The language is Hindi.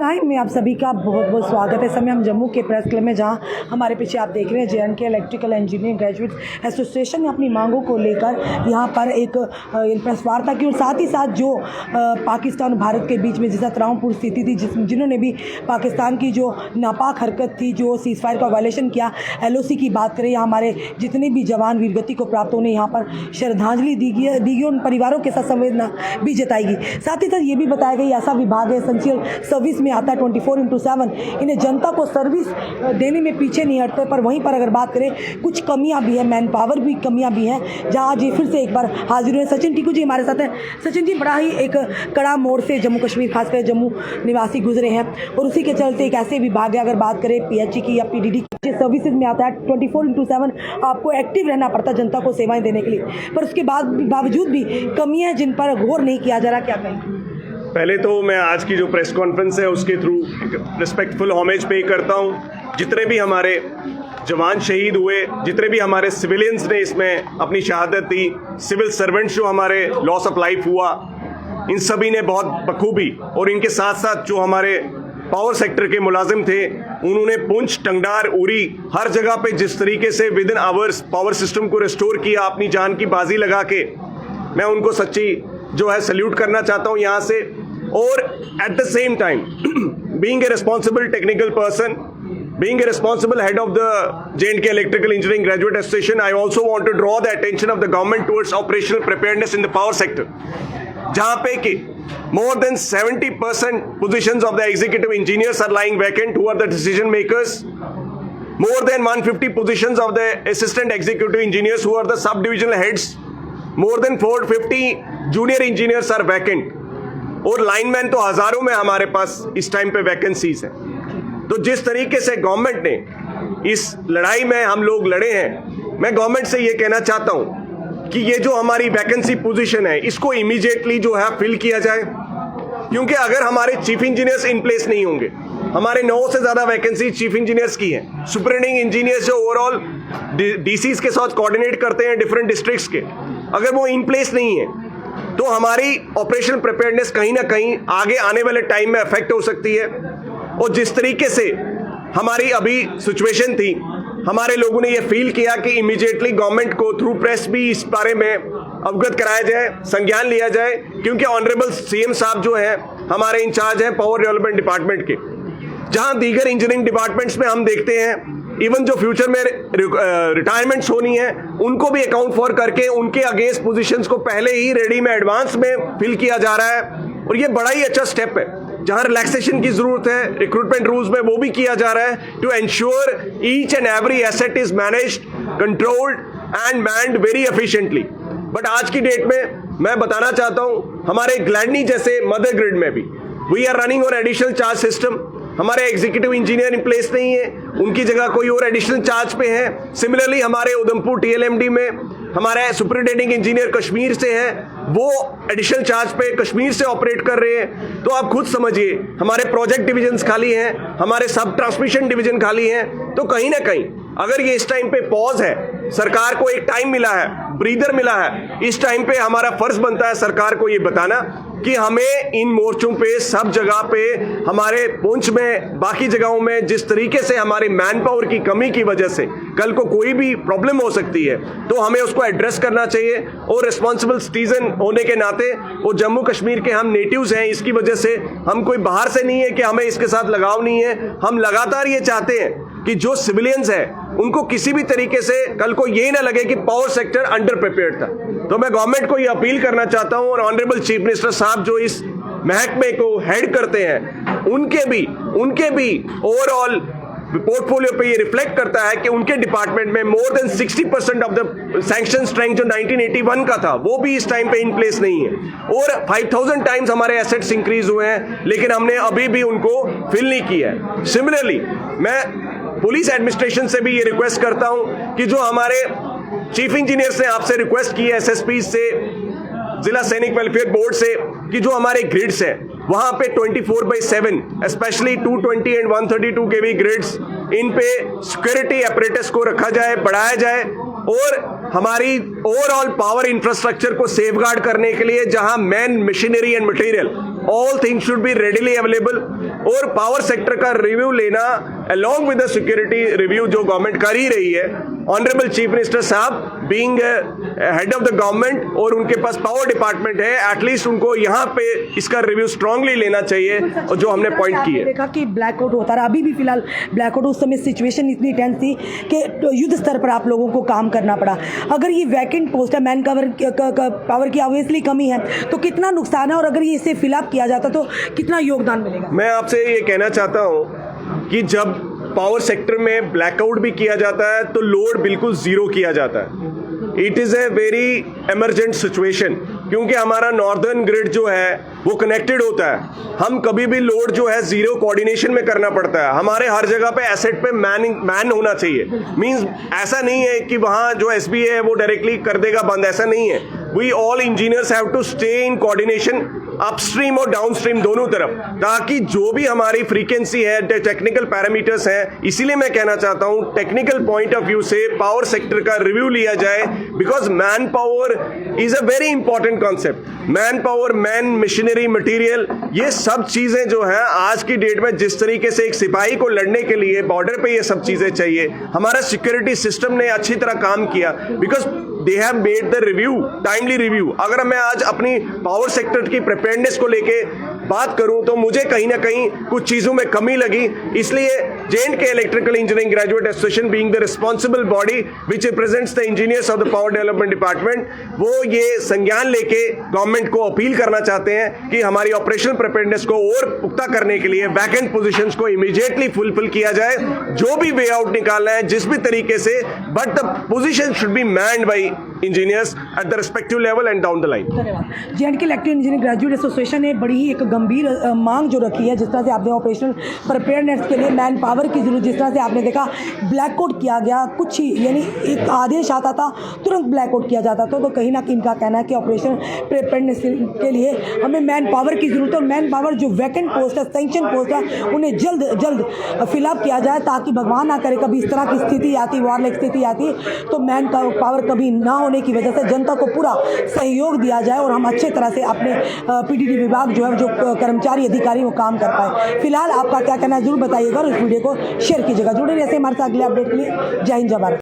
टाइम में आप सभी का बहुत बहुत स्वागत है। इस समय हम जम्मू के प्रेस क्लब में, जहां हमारे पीछे आप देख रहे हैं JNK electrical engineering graduates association ने अपनी मांगों को लेकर यहां पर एक प्रेस वार्ता की और साथ ही साथ जो पाकिस्तान और भारत के बीच में जिस तनावपूर्ण स्थिति थी, जिन्होंने भी पाकिस्तान की जो नापाक हरकत थी, जो सीज़ फायर का वायलेशन किया, LOC की बात करें, यहाँ हमारे जितने भी जवान वीरगति को प्राप्त होने यहाँ पर श्रद्धांजलि दी गई, उन परिवारों के साथ संवेदना भी जताई गई। साथ ही साथ ये भी बताया गया ऐसा विभाग है एसेंशियल सर्विस में आता है 24/7, इन्हें जनता को सर्विस देने में पीछे नहीं हटते। पर वहीं पर अगर बात करें, कुछ कमियां भी हैं, मैन पावर भी कमियां भी हैं, जहां आज ये फिर से एक बार हाजिर हुए। सचिन टीकू जी हमारे साथ हैं। सचिन जी, बड़ा ही एक कड़ा मोड़ से जम्मू कश्मीर खासकर जम्मू निवासी गुजरे हैं और उसी के चलते एक ऐसे विभाग है, अगर बात करें PHE की या PDD की, सर्विसेज में आता है 24/7 आपको एक्टिव रहना पड़ता है जनता को सेवाएं देने के लिए, पर उसके बावजूद भी कमियां जिन पर गौर नहीं किया जा रहा, क्या कहें? पहले तो मैं आज की जो प्रेस कॉन्फ्रेंस है उसके थ्रू रिस्पेक्टफुल होमेज पे करता हूँ। जितने भी हमारे जवान शहीद हुए, जितने भी हमारे सिविलियंस ने इसमें अपनी शहादत दी, सिविल सर्वेंट्स जो हमारे लॉस ऑफ लाइफ हुआ, इन सभी ने बहुत बखूबी, और इनके साथ साथ जो हमारे पावर सेक्टर के मुलाजिम थे, उन्होंने पुंछ, टंगडार, उरी, हर जगह पे जिस तरीके से with in hours power system को रिस्टोर किया अपनी जान की बाजी लगा के, मैं उनको सच्ची जो है सल्यूट करना चाहता हूं यहाँ से। और at the same time being a responsible technical person, being a responsible head of the JNK Electrical Engineering Graduate Association, I also want to draw the attention of the government towards operational preparedness in the power sector, जहाँ पे कि more than 70% positions of the executive engineers are lying vacant, who are the decision makers. More than 150 positions of the assistant executive engineers, who are the sub-divisional heads. More than 450 junior engineers are vacant. और लाइनमैन तो हजारों में हमारे पास इस टाइम पे वैकेंसीज हैं। तो जिस तरीके से गवर्नमेंट ने इस लड़ाई में हम लोग लड़े हैं, मैं गवर्नमेंट से ये कहना चाहता हूं कि ये जो हमारी वैकेंसी पोजीशन है, इसको इमीडिएटली जो है फिल किया जाए, क्योंकि अगर हमारे चीफ इंजीनियर्स इन प्लेस नहीं होंगे, हमारे 9 से ज्यादा वैकेंसी चीफ इंजीनियर्स की हैं, सुपरिटेंडिंग इंजीनियर्स जो ओवरऑल DCs के साथ कोऑर्डिनेट करते हैं डिफरेंट डिस्ट्रिक्ट्स के, अगर वो इन प्लेस नहीं है तो हमारी ऑपरेशनल प्रिपेयर्डनेस कहीं ना कहीं आगे आने वाले टाइम में अफेक्ट हो सकती है। और जिस तरीके से हमारी अभी सिचुएशन थी, हमारे लोगों ने ये फील किया कि इमीडिएटली गवर्नमेंट को थ्रू प्रेस भी इस बारे में अवगत कराया जाए, संज्ञान लिया जाए, क्योंकि ऑनरेबल CM साहब जो हैं हमारे इंचार्ज हैं पावर डेवलपमेंट डिपार्टमेंट के, जहां दीगर इंजीनियरिंग डिपार्टमेंट्स में हम देखते हैं इवन जो फ्यूचर में रिटायरमेंट्स होनी है, उनको भी अकाउंट फॉर करके उनके अगेंस्ट पोजीशंस को पहले ही रेडी में एडवांस में फिल किया जा रहा है। और ये बड़ा ही अच्छा स्टेप है, जहां रिलैक्सेशन की जरूरत है रिक्रूटमेंट रूल्स में, वो भी किया जा रहा है to ensure each and every asset is managed, controlled and manned very efficiently. But आज की डेट में मैं बताना चाहता हूं, हमारे ग्लैडनी जैसे मदर ग्रिड में भी we are running on additional charge system. हमारे एग्जीक्यूटिव इंजीनियर इन प्लेस नहीं है, उनकी जगह कोई और एडिशनल चार्ज पे है। सिमिलरली हमारे उधमपुर TLMD में हमारे सुपरिटेंडिंग इंजीनियर कश्मीर से है, वो एडिशनल चार्ज पे कश्मीर से ऑपरेट कर रहे हैं। तो आप खुद समझिए, हमारे प्रोजेक्ट डिविजन्स खाली हैं, हमारे सब ट्रांसमिशन डिवीजन खाली हैं। तो कहीं ना कहीं अगर ये इस टाइम पे पॉज है, सरकार को एक टाइम मिला है, ब्रीदर मिला है, इस टाइम पे हमारा फर्ज बनता है सरकार को ये बताना कि हमें इन मोर्चों पे, सब जगह पे, हमारे पुंछ में, बाकी जगहों में जिस तरीके से हमारी मैन पावर की कमी की वजह से कल को कोई भी प्रॉब्लम हो सकती है, तो हमें उसको एड्रेस करना चाहिए। और रिस्पॉन्सिबल सिटीजन होने के नाते, वो जम्मू कश्मीर के हम नेटिव्स हैं, इसकी वजह से हम कोई बाहर से नहीं है कि हमें इसके साथ लगाव नहीं है। हम लगातार ये चाहते हैं कि जो सिविलियंस हैं उनको किसी भी तरीके से कल को ये ना लगे कि पावर सेक्टर अंडर प्रिपेयर्ड था। तो मैं गवर्नमेंट को ये अपील करना चाहता हूं, और ऑनरेबल चीफ मिनिस्टर साहब जो इस महकमे को हेड करते हैं, उनके भी ओवरऑल पोर्टफोलियो पे ये रिफ्लेक्ट करता है कि उनके डिपार्टमेंट में more than 60% of the sanction strength जो 1981 का था, वो भी इस टाइम पे इन प्लेस नहीं है। और 5000 टाइम्स हमारे एसेट्स इंक्रीज हुए हैं, लेकिन हमने अभी भी उनको फिल नहीं किया है। सिमिलरली मैं पुलिस एडमिनिस्ट्रेशन से भी ये रिक्वेस्ट करता हूं कि जो हमारे चीफ इंजीनियर्स ने आपसे रिक्वेस्ट की है, SSP से, जिला सैनिक वेलफेयर बोर्ड से, कि जो हमारे ग्रिड्स हैं वहां पे 24/7 स्पेशली 220 एंड 132 kV ग्रिड्स, इन पे सिक्योरिटी अपरेटस को रखा जाए, बढ़ाया जाए, और हमारी ओवरऑल पावर इंफ्रास्ट्रक्चर को सेफगार्ड करने के लिए जहां man, machinery and material all things should be readily available. और पावर सेक्टर का रिव्यू लेना along with the security review जो गवर्नमेंट कर ही रही है, ऑनरेबल चीफ मिनिस्टर साहब being head of the government और उनके पास पावर डिपार्टमेंट है, एटलीस्ट उनको यहाँ पे इसका रिव्यू स्ट्रांगली लेना चाहिए। और जो हमने पॉइंट की है, देखा कि ब्लैकआउट होता रहा, अभी भी फिलहाल ब्लैकआउट, उस समय सिचुएशन इतनी टेंस थी कि युद्ध स्तर पर आप लोगों को काम करना पड़ा। अगर ये वैकेंट पोस्ट है, मैन पावर की ऑब्वियसली कमी है, तो कितना नुकसान है, और अगर ये इसे फिलअप किया जाता तो कितना योगदान मिलेगा? मैं आपसे ये कहना चाहता हूँ कि जब पावर सेक्टर में ब्लैकआउट भी किया जाता है तो लोड बिल्कुल जीरो किया जाता है। It is a very emergent situation, क्योंकि हमारा नॉर्दर्न ग्रिड जो है वो कनेक्टेड होता है। हम कभी भी लोड जो है जीरो कोऑर्डिनेशन में करना पड़ता है। हमारे हर जगह पे एसेट पे मैन होना चाहिए। मींस ऐसा नहीं है कि वहाँ जो एसबीए है वो डायरेक्टली कर देगा बंद, ऐसा नहीं है। We all engineers have to stay in coordination upstream और डाउनस्ट्रीम दोनों तरफ, ताकि जो भी हमारी फ्रीक्वेंसी है, टेक्निकल पैरामीटर्स हैं, इसीलिए मैं कहना चाहता हूं टेक्निकल पॉइंट ऑफ व्यू से पावर सेक्टर का रिव्यू लिया जाए, because man power is a very important concept. Man power, man, machinery, material, ये सब चीजें जो हैं आज की डेट में जिस तरीके से एक सिपाही को लड़ने के लिए बॉर्डर पे ये सब चीजें चाहिए, हमारा सिक्योरिटी सिस्टम ने अच्छी तरह काम किया, because they have made the review, timely review. अगर मैं आज अपनी पावर सेक्टर की प्रिपेयर्डनेस को लेके बात करूं तो मुझे कहीं ना कहीं कुछ चीजों में कमी लगी, इसलिए J&K electrical engineering graduate association being the responsible body which represents the engineers of the power development department, वो ये संज्ञान लेके गवर्नमेंट को अपील करना चाहते हैं कि हमारी ऑपरेशनल प्रिपेयर्डनेस को और पुख्ता करने के लिए वैकेंट पोजीशंस को इमीडिएटली फुलफिल किया जाए, जो भी वे आउट निकालना है जिस भी तरीके से, but the position should be manned bye engineers at the respective level and down the line. धन्यवाद। J&K electrical engineering graduate association ने बड़ी ही एक गंभीर मांग जो रखी है, जिस तरह से आपने ऑपरेशनल प्रिपेयरनेस के लिए मैन पावर की जरूरत, जिस तरह से आपने देखा ब्लैकआउट किया गया, कुछ ही यानी एक आदेश आता था तुरंत ब्लैकआउट किया जाता था, तो कहीं ना कहीं इनका कहना है कि ऑपरेशन प्रिपेयरनेस के लिए हमें मैन पावर की जरूरत है, और मैन पावर जो वैकेंट पोस्ट है, सेंक्शन पोस्ट है, उन्हें जल्द फिलअप किया जाए, ताकि भगवान ना करे कभी इस तरह की स्थिति आती, वार लाइक स्थिति आती, तो मैन पावर कभी ना होने की वजह से जनता को पूरा सहयोग दिया जाए और हम अच्छे तरह से अपने पीडीडी विभाग जो है, जो कर्मचारी अधिकारी वो काम कर पाए। फिलहाल आपका क्या कहना है जरूर बताइएगा और इस वीडियो को शेयर कीजिएगा। जुड़े रहिए हमारे साथ अगले अपडेट के लिए। जय हिंद, जय भारत।